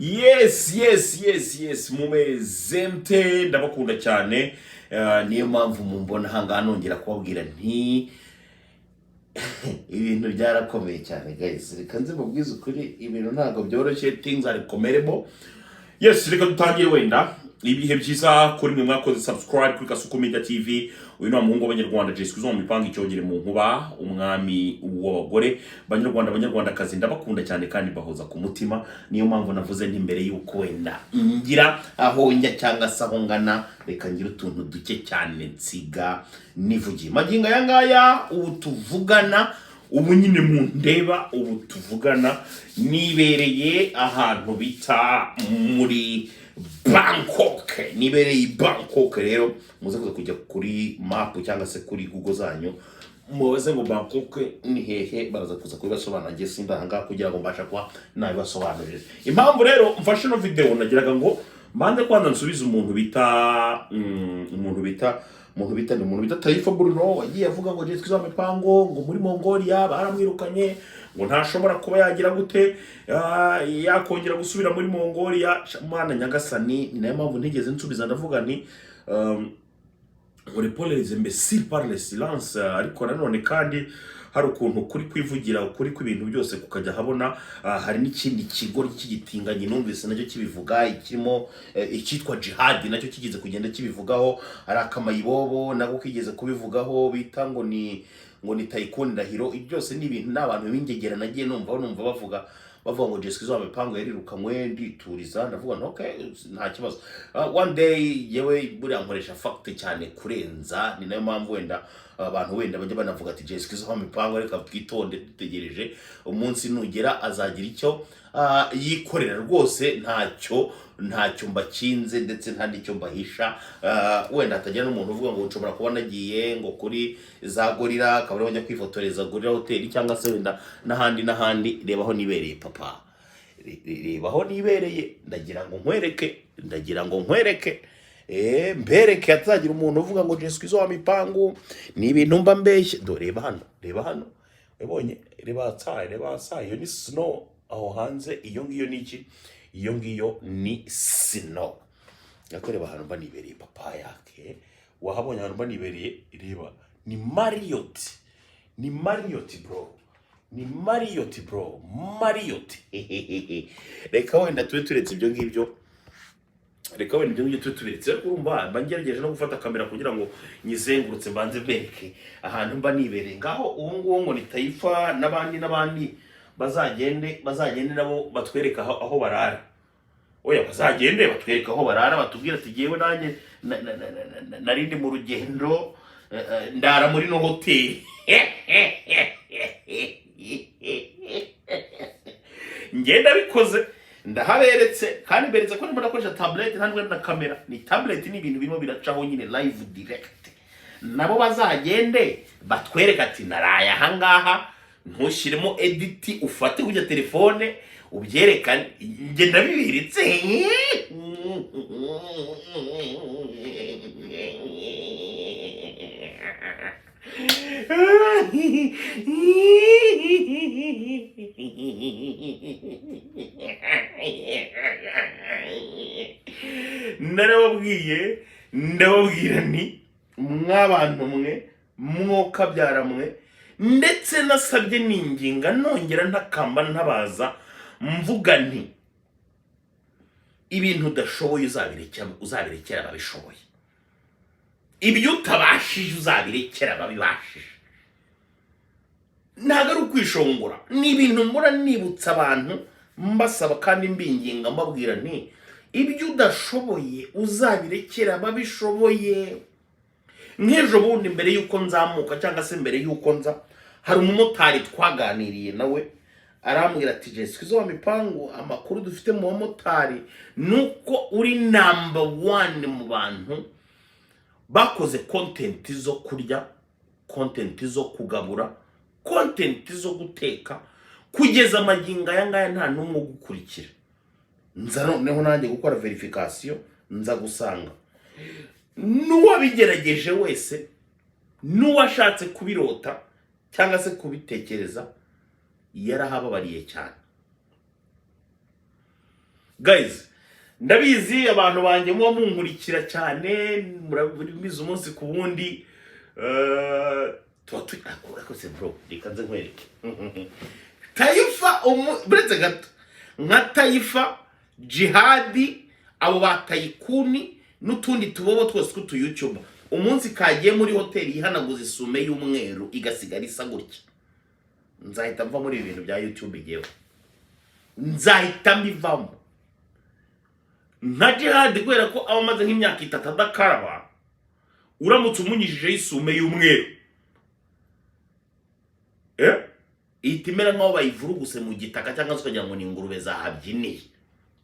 Yes, mumezemte ndabakunda cyane. Niyo mpamvu mumbona hanga nongera kubabwira nti ibintu byarakomeye cyane guys. Reka nze mubwize ukuri ibintu ntago byoroshye, things are comparable. Yes, reka dutangire wenda ibihe byiza kuri mwe mwakoze subscribe kuri Kasuku Media TV. Uyu ni muhungu w'abanyarwanda Jessica zo mipanga icyogere mu nkuba, umwami w'abagore abanyarwanda kazi ndabakunda cyane kandi bahoza ku mutima. Niyo mpamvu navuze nti mbere yuko wenda ngira aho njya cyangwa se aho ngana, reka ngira utuntu duke cyane nsiga nivugiye maginga yangaya. Ubu tuvugana, ubu nyine mu ndeba, ubu tuvugana nibereye ahantu bita muri Bangkok. Nibereye Bangkok. Rero muze kujya kuri map cyangwa se kuri Google zanyu mubaze ngo Bangkok ni hehe, baraza kuza kubibasobanura. Ngiye sindahanga kugira ngo mbasha kwa nabibasobanurira impamvu. Rero mfashe no video nagiraga ngo mbande kwanza nsubiza umuntu bita Taifa Bruno wagiye avuga ngo Jessica z'amipango ngo muri Mongolia baramwirukanye ngo ntashobora kuba yagira gute yakongera gusubira muri Mongolia. Mwana nyagasani, ni nayo mpamvu ntigeze nsubiza ndavuga nti pour les imbéciles par le silence. Ariko nanone kandi hari ukuntu kuri kwivugira ukuri kw'ibintu byose kukajya habona. Hari n'ikindi kigo cy'igitinganye numvise nacyo kibivuga, ikirimo icyitwa jihad nacyo kigeze kugenda kibivugaho. Hari akamayibobo nako kigeze kubivugaho bita ngo ni Tycoon Ndahiro. Ibyo byose ni ibintu n'abantu b'ingegera nagiye numva bavuga ngo Jessica z'amipango yarirukanywe. Ndituriza ndavuga no okay, nta kibazo. One day yewe buriya nkoresha fact cyane kurenza, ni nayo mpamvu wenda abantu wenda bajya banavuga ati Jessica z'amipango reka twitonde dutegereje umunsi nugera azagira icyo yikorera. Rwose ntacyo mbakinze ndetse nta n'icyo mbahisha. Wenda hatagira n'umuntu uvuga ngo nshobora kuba nagiye ngo kuri za Gorilla akaba bajya kwifotoreza Gorilla Hotel cyangwa se wenda n'ahandi. Rebaho nibereye papa, rebaho nibereye. Ndagira ngo nkwereke mbereke hatazagira umuntu uvuga ngo Jessica z'amipango ni ibintu mba mbeshye. Do reba hano ebonye, reba saa iyo ni snow aho hanze. Iyo ngiyo ni iki? Iyo ngiyo ni snow. Yakoreba hano mba nibereye papa yake. Wahabonye hano mba nibereye. Reba ni Marriott bro. Reka wenda tube turetse ibyo ngibyo. Tubiretse. Urumva mba ngerageje no gufata kamera kugira ngo nyizengurutse mbanze bereke ahantu mba nibereye. Ngaho ubu ngubu ngo ni Taifa n'abandi bazagende nabo batwereka aho barara. Oya, bazagende batwereka aho barara, batubwira ati yewe nanjye narindi mu rugendo ndara muri no hotel. Ngenda bikoze ndahaberetse kandi beretse ko ndimo nakoresha tablet ntabwo na kamera. Ni tablet ni ibintu birimo biracaho nyine live direct. Nabo bazagende batwereka ati naraye aha ngaha. Ntushyiremo edit, ufate kujya telefone ubyerekane. Nge ndabibiritse. Ndababwira ni mwabantu mwe mwokabyara mwe. Ndetse nasabye ninginga nongera ntakamba ntabaza mvuga nti ibintu udashoboye uzabirekera ababishoboye. Ibyo utabashije uzabirekera ababibashije. Ntago ari ukwishongora. Ni ibintu mbura nibutsa abantu mbasaba kandi mbinginga mbabwira nti ibyo udashoboye uzabirekera ababishoboye. Nk'ejo bundi mbere yuko nzamuka cyangwa se mbere yuko nza, hari umumotari twaganiriye nawe arambwira ati Jessica z'amipango amakuru dufite mu bamotari nuko uri number 1 mu bantu bakoze content zo kurya, content zo kugabura, content zo guteka, kugeza amaginga yangaya nta numwe gukurikira. Nza noneho nanjye gukora verification nza gusanga n'uwabigerageje wese, n'uwashatse kubirota cyangwa se kubitekereza yarahababariye cyane. guys, ndabizi abantu banjye muba munkurikira cyane, murabizi umunsi ku wundi. Akose bro, reka nze nkwereke. Taifa buretse gato nka Taifa, Jihadi, abo batayikuni n'utundi tubobo twose ku YouTube, umunsi kagiye muri hoteli ihanaguza isume y'umweru igasigara isa gutya, nzahita mva muri ibintu bya YouTube igewe, nzahita mbivamo. Nka Jihadi kubera ko abamaze nk'imyaka 3 adakaraba, uramutse umunyijije isume y'umweru itimera nkaho bayivuruguse mu gitaka cyangwa se kugira ngo ni ingurube zahabyiniye.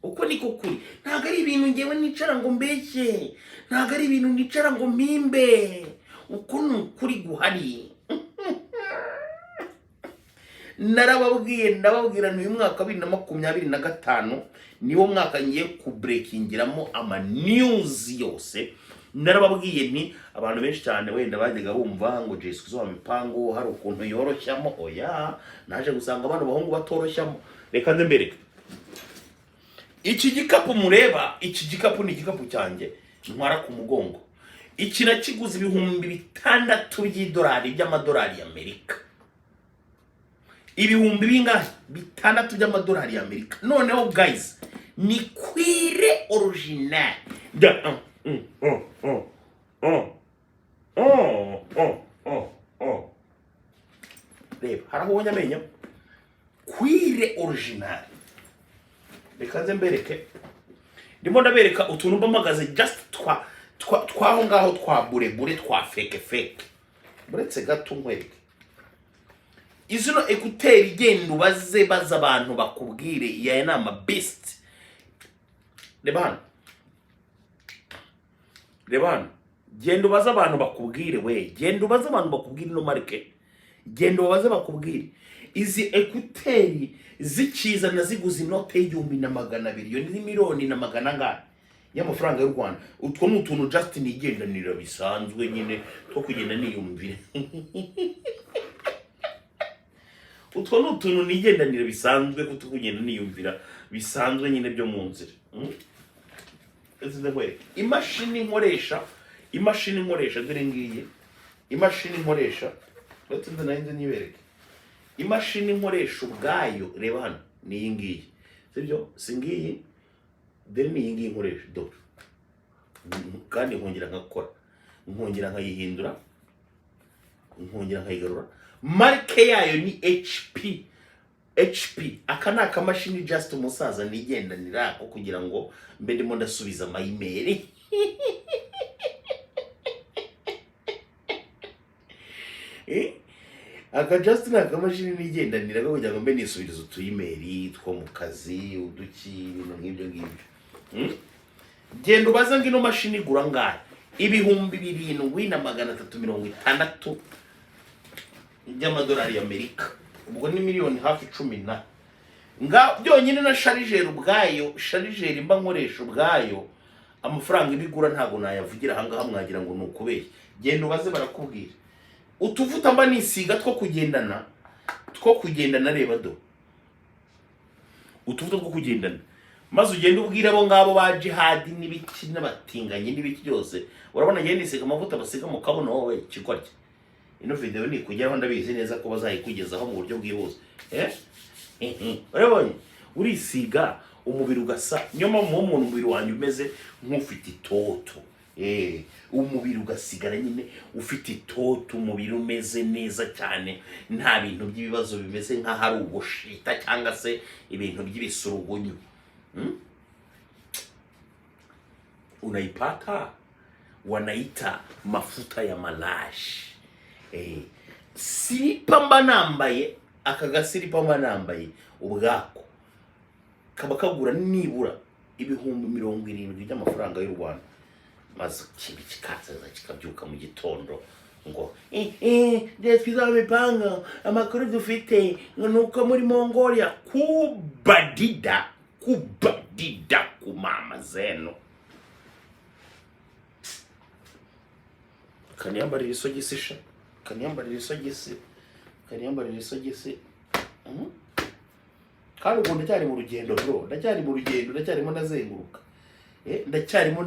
Uko niko kuri, ntago ari ibintu ngewe nicara ngo mbeshye, ntago ari ibintu nicara ngo mpimbe, uko nukuri guhari. Narababwiye ndababwira n'uyu mwaka 2025 niwo mwaka ngiye ku breakingiramo ama news yose. Narababwiye nti abantu benshi cyane wenda bajyaga bumva ngo Jesus zo mipango hari ukuntu yoroshyamo. Oya, naje gusanga abantu bahungu batoroshyamo. Reka nze mbereke iki gikapu mureba. Iki gikapu ni igikapu cyanjye ntwara ku mugongo. Iki nakiguze $6,000 by'idolari by'amadolari y'Amerika. Ibihumbi bingahe? $6 by'amadolari y'Amerika. Noneho guys, ni kwire original. Reba, harabonye amenyo. Kwire original. Reka nze mbereke. Ndimo ndabereka utuntu mbamagaze just twaho ngaho twa burebure twa fake. Buretse gato nkwereke. Izino ekuteri genda ubaze baza abantu bakubwire ya nama beast. Rebana. Genda ubaze abantu bakubwire we. Genda ubaze abantu bakubwire no marke. Genda ubaze bakubwire. Izi ekuteri zikiza naziguze inote $1,200,000. Yo ni $1,000,000 y'amafaranga y'u Rwanda. Utwo n'utuntu just nigendanira bisanzwe nyine two kugenda niyumvira. Utwo n'utuntu nigendanira bisanzwe ko kugenda niyumvira bisanzwe nyine byo mu nzira. Imashini nkoresha dore ngiye. Imashini nkoresha ndetse ndanze nibereke. Imashini nkoresha ubwayo reba hano ni iyi ngiyi. Sibyo? Singiyi. Dore ni iyi ngiyi nkoresha dore. Kandi nkongera nkakora. Nkongera nkayihindura. Nkongera nkayigarura. Marke yayo ni HP. Aka ni akamashini just umusaza nigendanira ko kugira ngo mbe ndimo ndasubiza ama-email. Aka just ni akamashini nigendanira ko kugira ngo mbe nisubiriza utu-email two mu kazi uduki ibintu nk'ibyo ngibyo. Genda ubaza ngino mashini igura ngahe. $7,360 by'amadolari y'Amerika. Ubwo ni miliyoni hafi 10 nga byonyine na charger ubwayo. Charger mba nkoresha ubwayo amafaranga ibigura ntago nayavugira hanga mwagira ngo nukubeye. Genda ubaze barakubwira. Utuvuta mba nisiga two kugendana reba do. Utuvuta two kugendana. Maze ugenda ubwira abo ngabo ba Jihadi n'ibiki n'abatinganye n'ibiki byose. Urabona ngende nisiga amavuta basiga mu kabuno wowe kikorye. Ino video ni kujyaho ndabizi neza ko bazayikugezaho mu buryo bwihuse. Urabonye urisiga umubiri ugasa nyoma mu umubiri wanyu umeze nk'ufite itoto. Umubiri ugasigara nyine ufite itoto, umubiri umeze neza cyane, nta bintu by'ibibazo bimeze nka hari ubushita cyangwa se ibintu by'ibisurugunyu. Unaipata wanaita mafuta ya malashi. Silipa mba nambaye, aka gasilipa mba nambaye ubwako kaba kagura nibura $70,000 by'amafaranga y'u Rwanda. Maze kibi kikaza kikabyuka mu gitondo ngo je twizabipanga amakuru dufite nuko muri Mongolia kubadida kumama zeno. Kaniyambarira isogisi. kandi ubwo ndacyari mu rugendo bro, ndacyari mu rugendo, ndacyarimo ndazenguruka. Ndacyarimo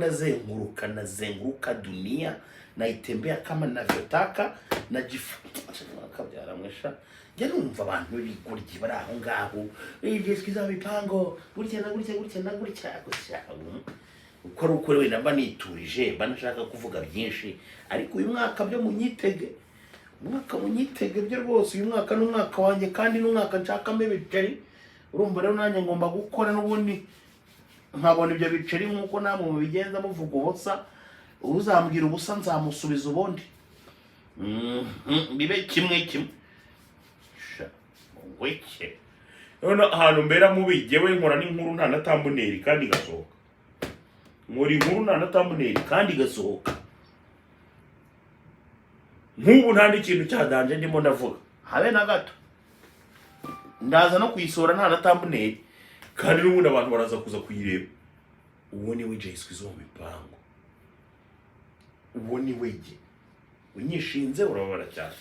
nazenguruka dunia, naitembea kama ninavyotaka, kabyara mwesha. Njya numva abantu b'ibigoryi bari aho ngaho, sikiza mipango gutya na gutya gusa. Uko ari uko wenda mba niturije, mba nashaka kuvuga byinshi, ariko uyu mwaka byo munyitege. Umwaka munyitege byo rwose, uyu mwaka n'umwaka wanjye kandi n'umwaka nshakamo ibiceri. Urumva rero nanjye ngomba gukora n'ubundi nkabona ibyo biceri nk'uko namwe mubigenza muvuga ubusa. Uzambwira ubusa nzamusubiza ubundi. Bibe kimwe. Weke. None ahantu mbera mubi, jewe nkora n'inkuru nta natambuneri kandi gasohoka. Nkora inkuru nta natambuneri kandi gasohoka. Nk'ubu nta n'ikintu cyadanje ndimo ndavuga. Habe na gato. Ndaza no kuyisora nta natambuneri kandi n'ubundi abantu baraza kuza kuyireba. Uwo ni we Jeswe zo mipango. Uwo ni weje. Unyishinze urabara cyane.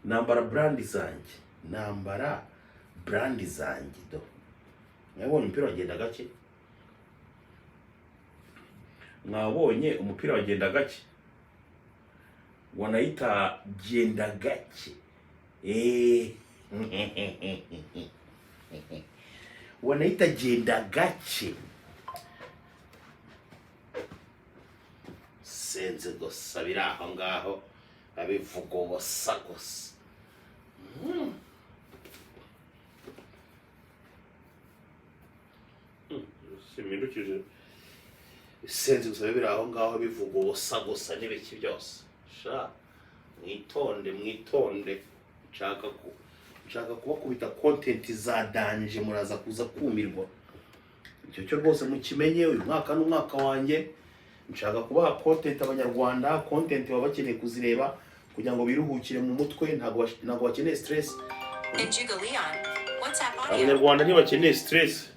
Nambara brand zanjye do. Mwabonye umupira wagenda gake? Mwabonye umupira wagenda gake? Wanaita genda gake. Wanaita genda gake. Senze gusa biri aho ngaho abivuga ubusa gusa. Simindukije senze gusa biri aho ngaho abivuga ubusa gusa n'ibiki byose. Sha mwitonde nshaka kubakubita content za danje, muraza kuza kumirwa. Icyo cyo rwose mukimenye, uyu mwaka n'umwaka wanjye. Nshaka kubaha content abanyarwanda, content baba bakeneye kuzireba kugira ngo biruhukire mu mutwe, ntago bakeneye stress. Abanyarwanda ntibakeneye stress.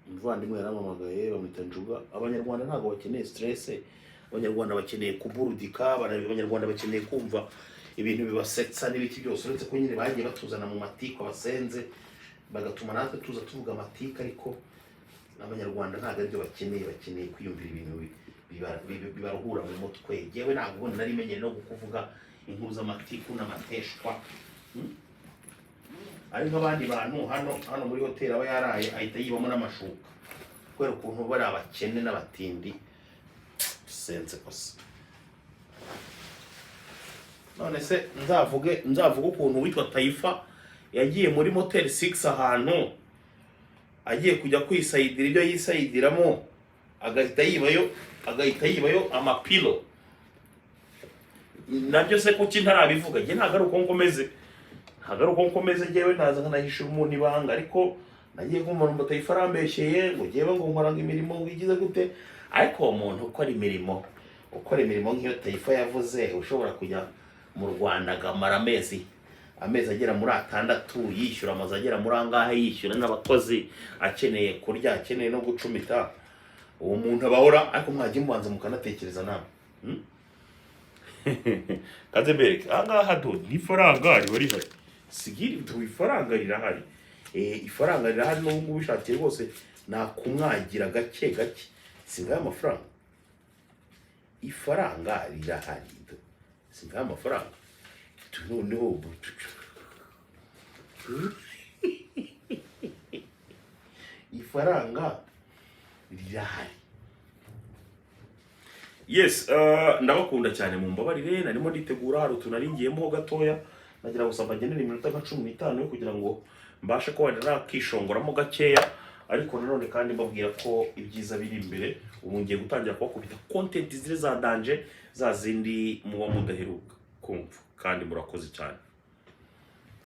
Muvandimwe yaramamagaye bamwita Njuga. Abanyarwanda ntago bakeneye stress. Abanyarwanda bakeneye kuburudika, abanyarwanda bakeneye kumva ibintu bibasetsa n'ibiki byose, uretse ko nyine bagiye batuzana mu matiko abasenze bagatuma natwe tuza tuvuga amatiko, ariko abanyarwanda ntago aribyo bakeneye kwiyumvira ibintu bibaruhura mu mutwe. Yewe ntabwo nari menyere no kuvuga inkuru z'amatiku n'amateshwa. Ari nk'abandi bantu hano muri hoteli aba yaraye ahita yibamo n'amashuka kubera ukuntu bari abakene n'abatindi. Sense kosa. None se nzavuge ukuntu witwa Taifa yagiye muri Motel 6 ahantu agiye kujya kwisayidira ibyo yisayidiramo, agahita yibayo amapilo. Nabyo se kuki ntarabivuga? Nge ntagaruko nkomeze jewe naza nkanahisha umuntu ibanga, ariko nagiye kumva Taifa arambesheye ngo jewe ngo nkoranga imirimo ngigize gute. Ariko umuntu ukora imirimo nk'iyo Taifa yavuze, ushobora kujya mu Rwanda agamara amezi agera muri 6 yishyura amazu agera muri angahe, yishyura n'abakozi, akeneye kurya, akeneye no gucumita. Uwo muntu abahora, ariko mwajye mubanza mukanatekereza nawe. Kazebereke angaha do ni faranga ribari hari. Sigiri tu ifaranga rirahari. Ifaranga rirahari n'ubwo bishakiye rwose nakumwagira gake. Singaye amafaranga. Ifaranga rirahari. Singaye amafaranga. Noneho ifaranga rirahari. Yes, ndabakunda cyane mu mbabarire, narimo nditegura hari utunaringiyemo gatoya, nagira gusaba ngenera iminota nka 15 kugira ngo mbashe ko nakishongoramo gakeya, ariko nanone kandi mbabwira ko ibyiza biri imbere. Ubu ngiye gutangira kubakubita content zire za danje, za zindi muba mudaheruka kumva, kandi murakoze cyane.